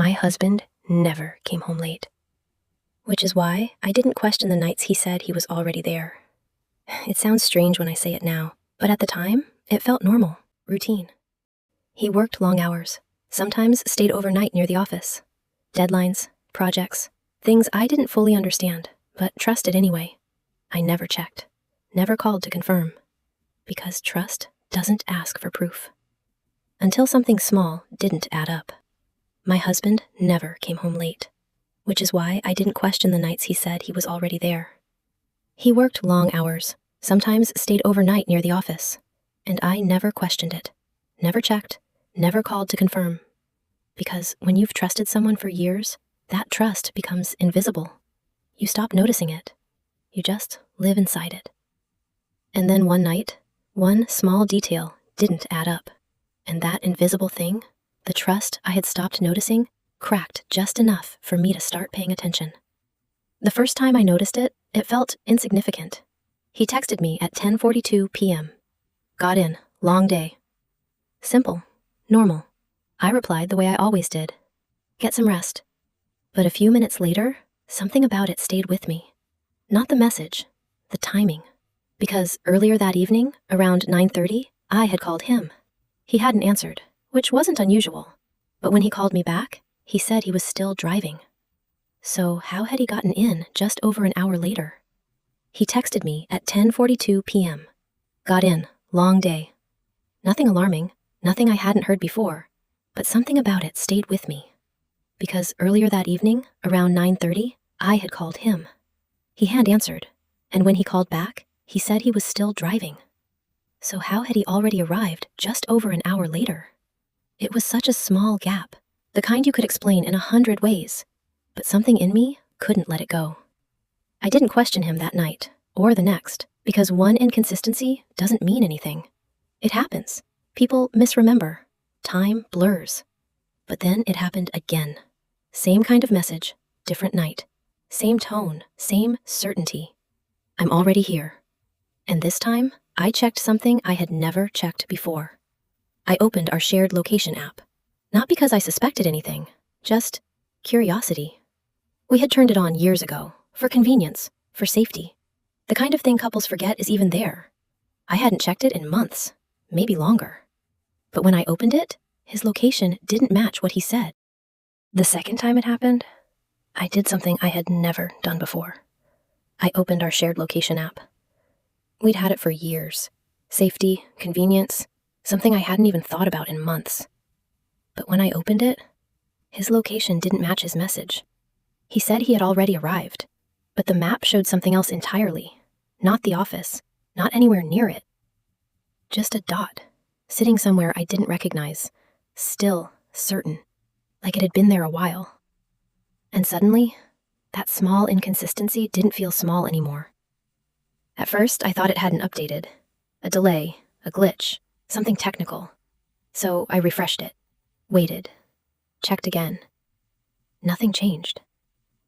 My husband never came home late, which is why I didn't question the nights he said he was already there. It sounds strange when I say it now, but at the time, it felt normal, routine. He worked long hours, sometimes stayed overnight near the office. Deadlines, projects, things I didn't fully understand, but trusted anyway. I never checked, never called to confirm, because trust doesn't ask for proof. Until something small didn't add up. My husband never came home late, which is why I didn't question the nights he said he was already there. He worked long hours, sometimes stayed overnight near the office, and I never questioned it, never checked, never called to confirm. Because when you've trusted someone for years, that trust becomes invisible. You stop noticing it. You just live inside it. And then one night, one small detail didn't add up, and that invisible thing, the trust I had stopped noticing, cracked just enough for me to start paying attention. The first time I noticed it, it felt insignificant. He texted me at 10:42 p.m. Got in, long day. Simple, normal. I replied the way I always did. Get some rest. But a few minutes later, something about it stayed with me. Not the message, the timing. Because earlier that evening, around 9:30, I had called him. He hadn't answered, which wasn't unusual. But when he called me back, he said he was still driving. So how had he gotten in just over an hour later? He texted me at 10:42 p.m. Got in, long day. Nothing alarming, nothing I hadn't heard before, but something about it stayed with me. Because earlier that evening, around 9:30, I had called him. He had answered, and when he called back, he said he was still driving. So how had he already arrived just over an hour later? It was such a small gap, the kind you could explain in 100 ways, but something in me couldn't let it go. I didn't question him that night, or the next, because one inconsistency doesn't mean anything. It happens. People misremember. Time blurs. But then it happened again. Same kind of message, different night. Same tone, same certainty. I'm already here. And this time, I checked something I had never checked before. I opened our shared location app. Not because I suspected anything, just curiosity. We had turned it on years ago, for convenience, for safety. The kind of thing couples forget is even there. I hadn't checked it in months, maybe longer. But when I opened it, his location didn't match what he said. The second time it happened, I did something I had never done before. I opened our shared location app. We'd had it for years. Safety, convenience, something I hadn't even thought about in months. But when I opened it, his location didn't match his message. He said he had already arrived, but the map showed something else entirely. Not the office, not anywhere near it. Just a dot, sitting somewhere I didn't recognize, still certain, like it had been there a while. And suddenly, that small inconsistency didn't feel small anymore. At first, I thought it hadn't updated. A delay, a glitch, something technical. So I refreshed it, waited, checked again. Nothing changed.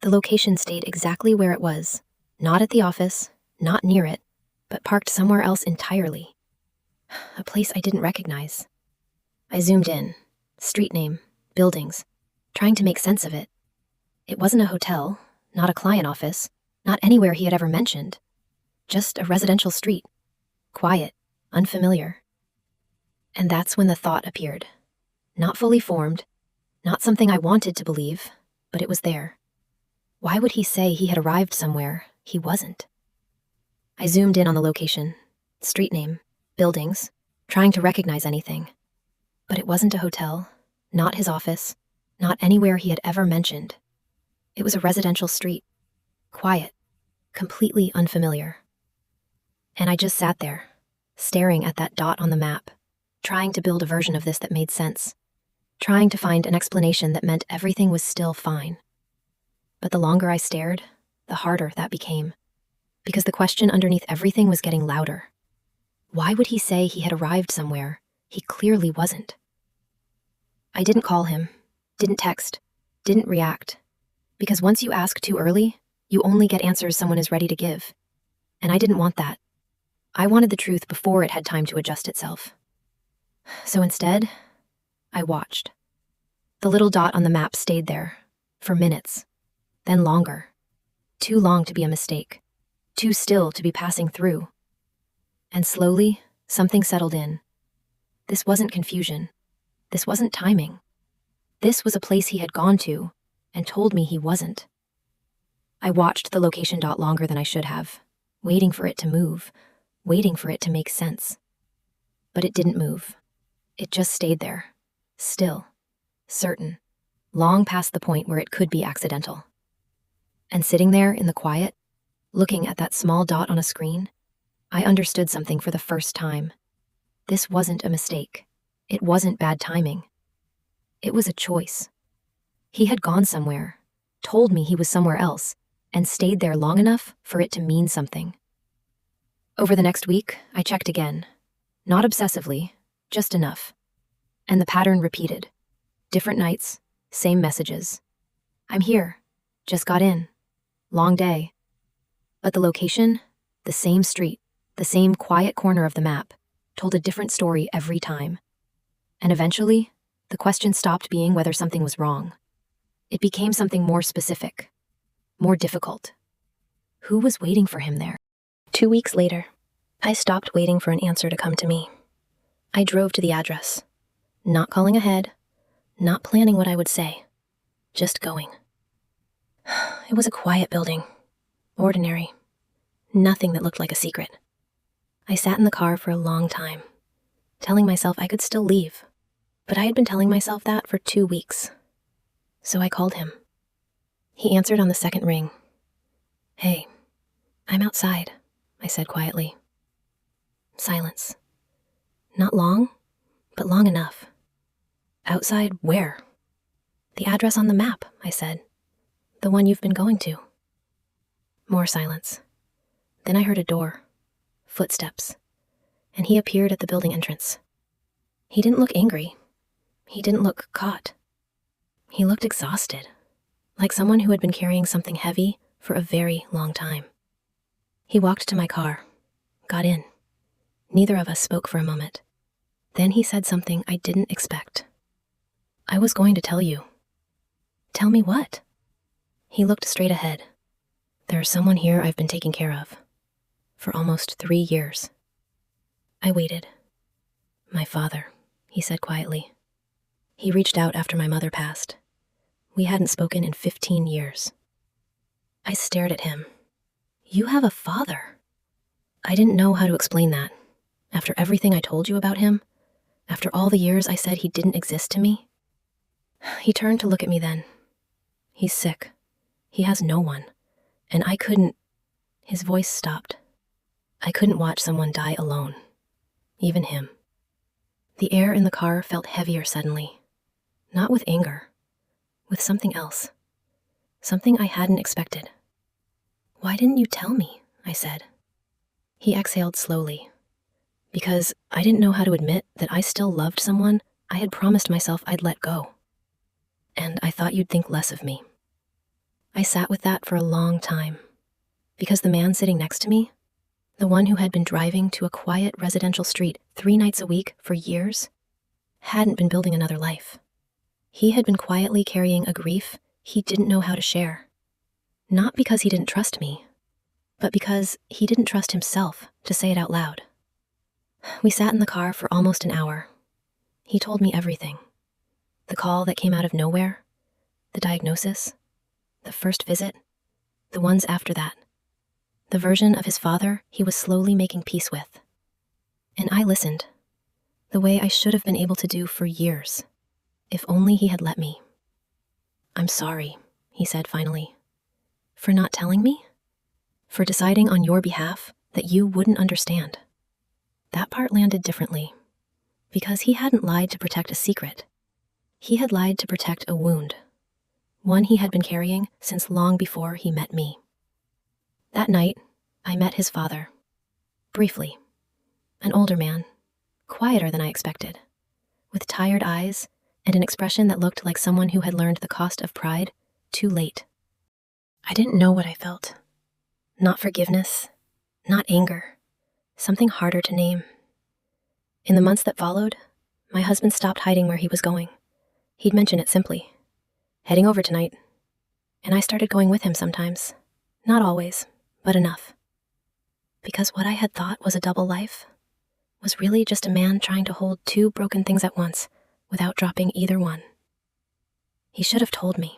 The location stayed exactly where it was, not at the office, not near it, but parked somewhere else entirely. A place I didn't recognize. I zoomed in, street name, buildings, trying to make sense of it. It wasn't a hotel, not a client office, not anywhere he had ever mentioned. Just a residential street. Quiet, unfamiliar. And that's when the thought appeared. Not fully formed, not something I wanted to believe, but it was there. Why would he say he had arrived somewhere he wasn't? I zoomed in on the location, street name, buildings, trying to recognize anything. But it wasn't a hotel, not his office, not anywhere he had ever mentioned. It was a residential street. Quiet, completely unfamiliar. And I just sat there, staring at that dot on the map, trying to build a version of this that made sense, trying to find an explanation that meant everything was still fine. But the longer I stared, the harder that became, because the question underneath everything was getting louder. Why would he say he had arrived somewhere he clearly wasn't? I didn't call him, didn't text, didn't react, because once you ask too early, you only get answers someone is ready to give. And I didn't want that. I wanted the truth before it had time to adjust itself. So instead, I watched. The little dot on the map stayed there, for minutes, then longer. Too long to be a mistake, too still to be passing through. And slowly, something settled in. This wasn't confusion. This wasn't timing. This was a place he had gone to and told me he wasn't. I watched the location dot longer than I should have, waiting for it to move, waiting for it to make sense. But it didn't move. It just stayed there, still, certain, long past the point where it could be accidental. And sitting there in the quiet, looking at that small dot on a screen, I understood something for the first time. This wasn't a mistake. It wasn't bad timing. It was a choice. He had gone somewhere, told me he was somewhere else, and stayed there long enough for it to mean something. Over the next week, I checked again. Not obsessively, just enough. And the pattern repeated. Different nights, same messages. I'm here. Just got in. Long day. But the location, the same street, the same quiet corner of the map, told a different story every time. And eventually, the question stopped being whether something was wrong. It became something more specific, more difficult. Who was waiting for him there? 2 weeks later, I stopped waiting for an answer to come to me. I drove to the address, not calling ahead, not planning what I would say, just going. It was a quiet building, ordinary, nothing that looked like a secret. I sat in the car for a long time, telling myself I could still leave, but I had been telling myself that for 2 weeks. So I called him. He answered on the second ring. Hey, I'm outside, I said quietly. Silence. Not long, but long enough. Outside where? The address on the map, I said. The one you've been going to. More silence. Then I heard a door, footsteps, and he appeared at the building entrance. He didn't look angry. He didn't look caught. He looked exhausted, like someone who had been carrying something heavy for a very long time. He walked to my car, got in. Neither of us spoke for a moment. Then he said something I didn't expect. I was going to tell you. Tell me what? He looked straight ahead. There's someone here I've been taking care of. For almost 3 years. I waited. My father, he said quietly. He reached out after my mother passed. We hadn't spoken in 15 years. I stared at him. You have a father? I didn't know how to explain that. After everything I told you about him, after all the years I said he didn't exist to me. He turned to look at me then. He's sick. He has no one. And I couldn't... His voice stopped. I couldn't watch someone die alone. Even him. The air in the car felt heavier suddenly. Not with anger. With something else. Something I hadn't expected. Why didn't you tell me? I said. He exhaled slowly. Because I didn't know how to admit that I still loved someone I had promised myself I'd let go. And I thought you'd think less of me. I sat with that for a long time. Because the man sitting next to me, the one who had been driving to a quiet residential street 3 nights a week for years, hadn't been building another life. He had been quietly carrying a grief he didn't know how to share. Not because he didn't trust me, but because he didn't trust himself to say it out loud. We sat in the car for almost an hour. He told me everything. The call that came out of nowhere, the diagnosis, the first visit, the ones after that. The version of his father he was slowly making peace with. And I listened, the way I should have been able to do for years, if only he had let me. I'm sorry, he said finally. For not telling me? For deciding on your behalf that you wouldn't understand. That part landed differently, because he hadn't lied to protect a secret. He had lied to protect a wound, one he had been carrying since long before he met me. That night, I met his father. Briefly. An older man, quieter than I expected, with tired eyes and an expression that looked like someone who had learned the cost of pride too late. I didn't know what I felt. Not forgiveness, not anger, something harder to name. In the months that followed, my husband stopped hiding where he was going. He'd mention it simply. Heading over tonight. And I started going with him sometimes. Not always, but enough. Because what I had thought was a double life was really just a man trying to hold two broken things at once without dropping either one. He should have told me.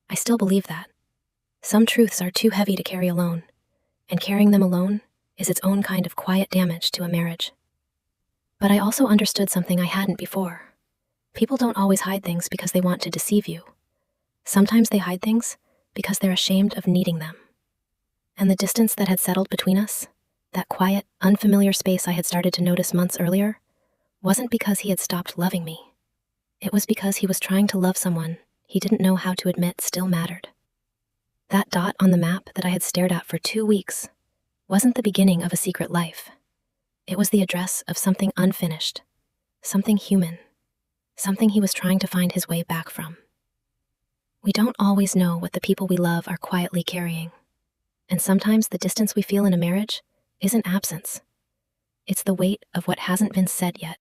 I still believe that. Some truths are too heavy to carry alone, and carrying them alone is its own kind of quiet damage to a marriage. But I also understood something I hadn't before. People don't always hide things because they want to deceive you. Sometimes they hide things because they're ashamed of needing them. And the distance that had settled between us, that quiet, unfamiliar space I had started to notice months earlier, wasn't because he had stopped loving me. It was because he was trying to love someone he didn't know how to admit still mattered. That dot on the map that I had stared at for 2 weeks wasn't the beginning of a secret life. It was the address of something unfinished, something human, something he was trying to find his way back from. We don't always know what the people we love are quietly carrying. And sometimes the distance we feel in a marriage isn't absence. It's the weight of what hasn't been said yet.